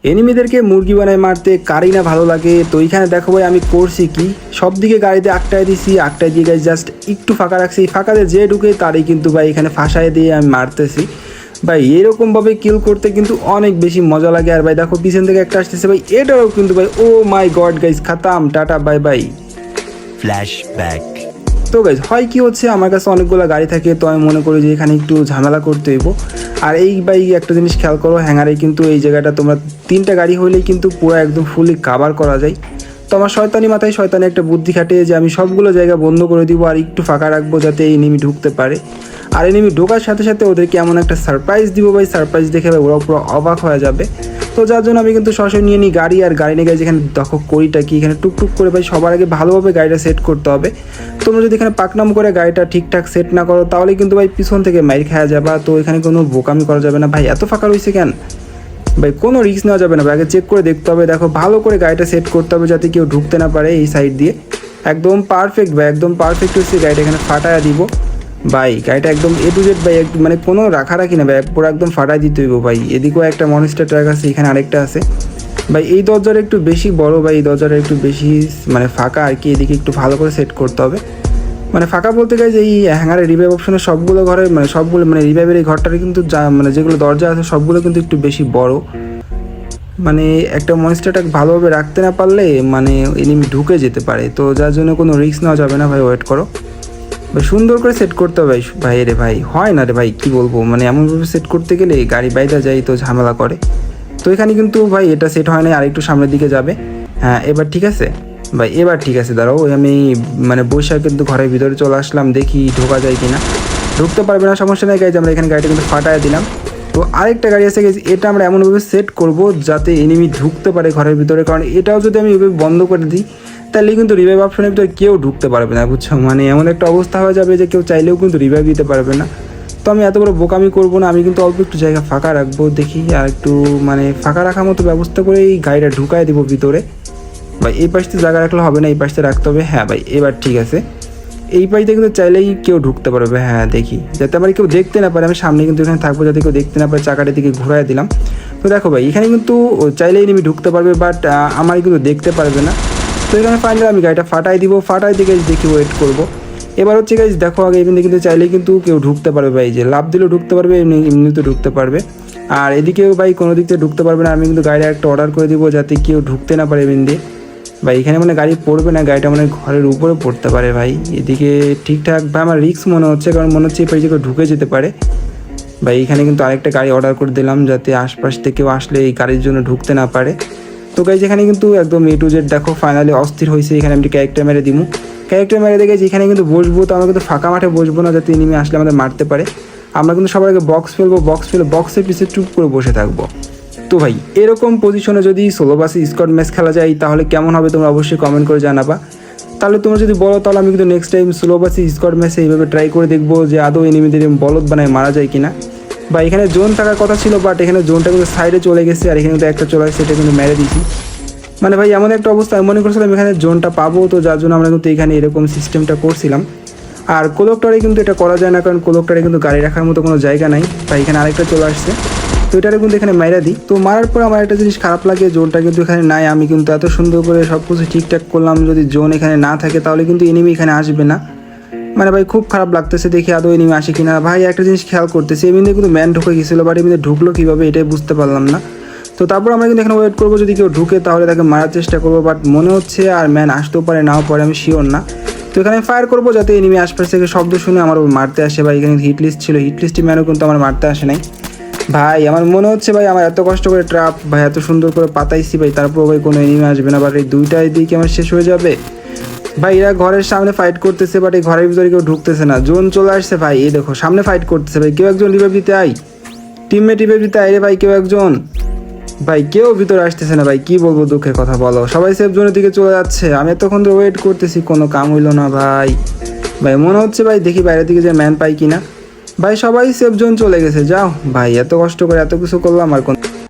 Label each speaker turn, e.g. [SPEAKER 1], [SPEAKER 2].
[SPEAKER 1] এনিমিদেরকে মুরগি বানায় মারতে কারই না ভালো লাগে। তো এইখানে দেখো ভাই আমি করছি কি, সব দিকে গাড়িতে আটকায় দিছি, আটকায় দিয়ে গাড়ি জাস্ট একটু ফাঁকা রাখছি, ফাঁকাতে যে ঢুকে তারই কিন্তু ভাই এখানে ফাঁসায় দিয়ে আমি মারতেছি। ভাই এরকমভাবে কিল করতে কিন্তু অনেক বেশি মজা লাগে। আর ভাই দেখো পিছন থেকে একটা আসতেছে ভাই, এটাও কিন্তু ভাই ও মাই গড গাইজ খাতাম, টাটা বাই বাই।
[SPEAKER 2] ফ্ল্যাশব্যাক।
[SPEAKER 1] তো গাইজ হয় কি হচ্ছে, আমার কাছে অনেকগুলো গাড়ি থাকে, তো আমি মনে করি যে এখানে একটু ঝামেলা করতে হইব। আর এই ভাই একটা জিনিস খেয়াল করো, হ্যাঙ্গারে কিন্তু এই জায়গাটা তোমরা 3টা গাড়ি হইলেই কিন্তু পুরো একদম ফুলি কাভার করা যায়। তো আমার শয়তানি মাথায় শয়তানি একটা বুদ্ধি খাটিয়ে যে আমি সবগুলো জায়গা বন্ধ করে দিব আর একটু ফাঁকা রাখবো যাতে এই এনিমি ঢুকতে পারে। আর এনিমি ঢোকার সাথে সাথে ওদেরকে এমন একটা সারপ্রাইজ দিব ভাই, সারপ্রাইজ দেখে ভাই ওরা পুরো অবাক হয়ে যাবে। তো যার জন্য আমি কিন্তু সরাসরি নিয়ে নিই গাড়ি, আর গাড়ি নিয়ে গেছে এখানে দেখো করিটা কি, এখানে টুকটুক করে ভাই সবার আগে ভালোভাবে গাড়িটা সেট করতে হবে। তোমরা যদি এখানে পাকনাম করে গাড়িটা ঠিকঠাক সেট না করো তাহলে কিন্তু ভাই পিছন থেকে মাইর খাওয়া যাবে। তো এখানে কোনো বোকামি করা যাবে না। ভাই এত ফাঁকা রয়েছে কেন ভাই, কোনো রিস্ক নেওয়া যাবে না ভাই, আগে চেক করে দেখতে হবে। দেখো ভালো করে গাড়িটা সেট করতে হবে যাতে কেউ ঢুকতে না পারে এই সাইড দিয়ে। একদম পারফেক্ট ভাই, একদম পারফেক্ট হচ্ছে। গাড়িটা এখানে ফাটায় দিব ভাই, গাড়িটা একদম A to Z ভাই, মানে কোনো রাখি না ভাই, পুরো একদম ফাটাই দিতে হইব ভাই। এদিকেও একটা মনস্টার ট্রাক আছে, এখানে আরেকটা আছে ভাই। এই দরজাটা একটু বেশি বড় ভাই, এই দরজাটা একটু বেশি মানে ফাঁকা আর কি, এদিকে একটু ভালো করে সেট করতে হবে। মানে ফাঁকা বলতে গেলে যে এই হ্যাঙ্গারে রিভাইভ অপশনে সবগুলো ঘরে মানে সবগুলো মানে রিভাইভের এই ঘরটার কিন্তু মানে যেগুলো দরজা আছে সবগুলো কিন্তু একটু বেশি বড়। মানে একটা মনস্টারটা ভালোভাবে রাখতে না পারলে মানে এনিমি ঢুকে যেতে পারে। তো যার জন্য কোনো রিস্ক নেওয়া যাবে না ভাই, ওয়েট করো ভাই, সুন্দর করে সেট করতে হবে ভাই। রে ভাই হয় না রে ভাই, কি বলবো, মানে এমনভাবে সেট করতে গেলে গাড়ি বাইরে যায় তো ঝামেলা করে। তো এখানে কিন্তু ভাই এটা সেট হয় না, আর একটু সামনের দিকে যাবে। হ্যাঁ এবার ঠিক আছে ভাই, এবার ঠিক আছে। দাঁড়াও আমি মানে বৈশাখ কিন্তু ঘরের ভিতরে চলে আসলাম, দেখি ঢোকা যায় কিনা। ঢুকতে পারবে না, সমস্যা নেই গাইজ, আমরা এখানে গাড়িটা কিন্তু ফাটায় দিলাম। তো আরেকটা গাড়ি আছে গাইজ, এটা আমরা এমনভাবে সেট করব যাতে এনিমি ঢুকতে পারে ঘরের ভিতরে, কারণ এটাও যদি আমি এভাবে বন্ধ করে দিই তাহলে কিন্তু রিভাইভ অপশনের ভিতরে কেউ ঢুকতে পারবে না, বুঝছো। মানে এমন একটা অবস্থা হয়ে যাবে যে কেউ চাইলেও কিন্তু রিভাইভ দিতে পারবে না। তো আমি এত বড় বোকামি করবো না, আমি কিন্তু অল্প একটু জায়গা ফাঁকা রাখবো, দেখি আর একটু মানে ফাঁকা রাখার মতো ব্যবস্থা করে এই গাড়িটা ঢুকাই দেবো ভিতরে ভাই। এই পাশে জায়গা রাখলে হবে না, এই পাশে রাখতে হবে। হ্যাঁ ভাই এবার ঠিক আছে, এই পাশে কিন্তু চাইলেই কেউ ঢুকতে পারবে। হ্যাঁ দেখি যাতে আমার কেউ দেখতে না পারে, আমি সামনে কিন্তু এখানে থাকবো যাতে কেউ দেখতে না পারে, চাকাটা দিকে ঘুরাই দিলাম। তো দেখো ভাই এখানে কিন্তু চাইলেই এনিমি ঢুকতে পারবে, বাট আমার কিন্তু দেখতে পারবে না। তো এখানে ফাইনালি আমি গাড়িটা ফাটাই দিব, ফাটাই দিয়ে দেখি ওয়েট করবো। এবার হচ্ছে গাইজ দেখো আগে এমনি কিন্তু চাইলেই কিন্তু কেউ ঢুকতে পারবে ভাই, যে লাভ দিলেও ঢুকতে পারবে, এমনিতে ঢুকতে পারবে। আর এদিকেও ভাই কোনো দিক থেকে ঢুকতে পারবে না। আমি কিন্তু গাড়িটা একটা অর্ডার করে দিব যাতে কেউ ঢুকতে না পারে এমনি দিয়ে ভাই। এখানে মানে গাড়ি পড়বে না, গাড়িটা মানে ঘরের উপরে পড়তে পারে ভাই। এদিকে ঠিকঠাক ভাই আমার রিস্ক মনে হচ্ছে, কারণ মনে হচ্ছে এই পাশে কেউ ঢুকে যেতে পারে ভাই। এখানে কিন্তু আরেকটা গাড়ি অর্ডার করে দিলাম যাতে আশপাশ থেকে কেউ আসলে এই গাড়ির জন্য ঢুকতে না পারে। তো গাইজ এখানে কিন্তু একদম A to Z দেখো ফাইনালি অস্থির হয়েছে। এখানে আমি ক্যারেক্টার মেরে দিব, ক্যারেক্টার মেরে দেখেছি এখানে কিন্তু বসবো। তো আমরা কিন্তু ফাঁকা মাঠে বসবো না যাতে এনিমি আসলে আমাদের মারতে পারে। আমরা কিন্তু সবার আগে বক্স ফেলবো, বক্স ফেলে বক্সের পিছিয়ে চুপ করে বসে থাকবো। তো ভাই এরকম পজিশনে যদি সোলো বাসে স্কোয়াড ম্যাচ খেলা যায় তাহলে কেমন হবে তোমরা অবশ্যই কমেন্ট করে জানাবা। তাহলে তোমরা যদি বলো তাহলে আমি কিন্তু নেক্সট টাইম সোলো বাসে স্কোয়াড ম্যাচে এইভাবে ট্রাই করে দেখবো যে আদৌ এনিমিদের বলদ বানায় মারা যায় কিনা। বা এখানে জোন থাকার কথা ছিল, বাট এখানে জোনটা কিন্তু সাইডে চলে গেছে, আর এখানে কিন্তু একটা চলে আসছে, এটা কিন্তু মেরে দিয়েছি। মানে ভাই এমন একটা অবস্থা আমি মনে করছিলাম এখানে জোনটা পাবো, তো যার জন্য আমরা কিন্তু এখানে এরকম সিস্টেমটা করছিলাম। আর কোলকটারে কিন্তু এটা করা যায় না, কারণ কোলকটারে কিন্তু গাড়ি রাখার মতো কোনো জায়গা নাই। তাই এখানে আরেকটা চলে আসছে, তো এটারে কিন্তু এখানে মাইরা দিই। তো মারার পর আমার একটা জিনিস খারাপ লাগে, জোনটা কিন্তু এখানে নাই। আমি কিন্তু এত সুন্দর করে সব কিছু ঠিকঠাক করলাম, যদি জোন এখানে না থাকে তাহলে কিন্তু এনিমি এখানে আসবে না। মানে ভাই খুব খারাপ লাগতেছে দেখি আদৌ এনিমি আসে কিনা। ভাই একটা জিনিস খেয়াল করতেছি, এমনিতে কিন্তু ম্যান ঢুকে গেছিলো, বাট এমনিতে ঢুকলো কীভাবে এটাই বুঝতে পারলাম না। তো তারপর আমরা কিন্তু এখানে ওয়েট করবো, যদি কেউ ঢুকে তাহলে তাকে মারার চেষ্টা করবো, বাট মনে হচ্ছে আর ম্যান আসতেও পারে নাও পারে, আমি শিওর না। তো এখানে ফায়ার করবো যাতে এনিমি আশপাশ থেকে শব্দ শুনে আমার মারতে আসে। ভাই এখানে হিট লিস্ট ছিল, হিট লিস্টে ম্যানও কিন্তু আমার মারতে আসে নাই ভাই। আমার মনে হচ্ছে ভাই আমার এত কষ্ট করে ট্রাপ ভাই এত সুন্দর করে পাতাইছি ভাই, তারপর ভাই কোনো এনিমি আসবে না, বাট এই দুইটা দিকে আমার শেষ হয়ে যাবে ভাই। এরা ঘরের সামনে ফাইট করতেছে, বাট এই ঘরের ভিতরে কেউ ঢুকতেছে না। জোন চলে আসছে ভাই, এই দেখো সামনে ফাইট করতেছে ভাই। কেউ একজন রিভাইভ দিতে আই, টিমমেট রিভাইভ দিতে আই রে ভাই, কেউ একজন ভাই। কেউ ভিতরে আসতেছে না ভাই, কি বলবো দুঃখের কথা বলো। সবাই সেফ জোনের দিকে চলে যাচ্ছে, আমি এতক্ষণ ধরে ওয়েট করতেছি, কোনো কাম হইলো না ভাই। ভাই মনে হচ্ছে ভাই দেখি বাইরের দিকে যে ম্যান পাই কিনা ভাই। সবাই সেফ জোন চলে গেছে, যাও ভাই এত কষ্ট করে এত কিছু করলাম আর কোন